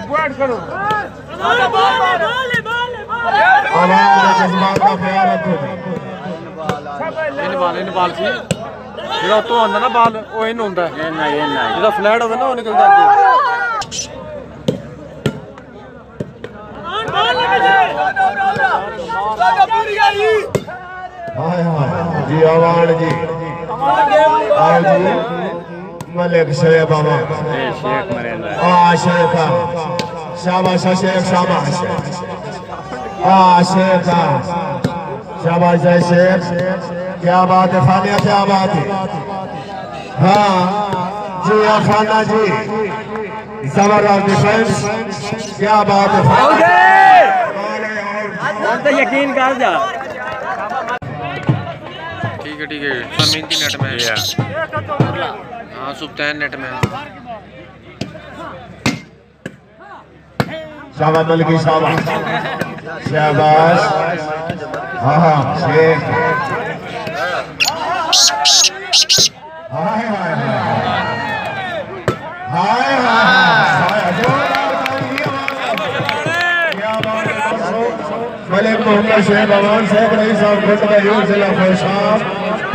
point करो आवाम के जज्बात का ख्याल रखो इन बाल सी ਜਿਹੜਾ ਉਤੋਂ ਆਉਂਦਾ ਨਾ ਬਾਲ ਉਹ ਇਹਨੂੰ ਹੁੰਦਾ ਇਹ ਨਹੀਂ ਜਿਹੜਾ ਫਲੈਟ ਹੋਵੇ ਨਾ ਉਹ ਨਿਕਲਦਾ ਅੱਗੇ हाय हाय जी आवान जी आओ जी मलिक शोएब आवान शेख मरेंदा शेख शाबाश शेख शाबाश शेख शाबाश शेख क्या बात है खानिया क्या बात है हाँ जी खाना जी जबरदस्त डिफेंस क्या बात है तो यकीन कर जा ठीक है समींती नेट में हाँ सुबतैन नेट में शाबाश मलिकी शाबाश शाबाश हाँ शेख हाय हाय हाय मलिक मोहम्मद शेख अवान साहब रईस साहब जिला फैशाब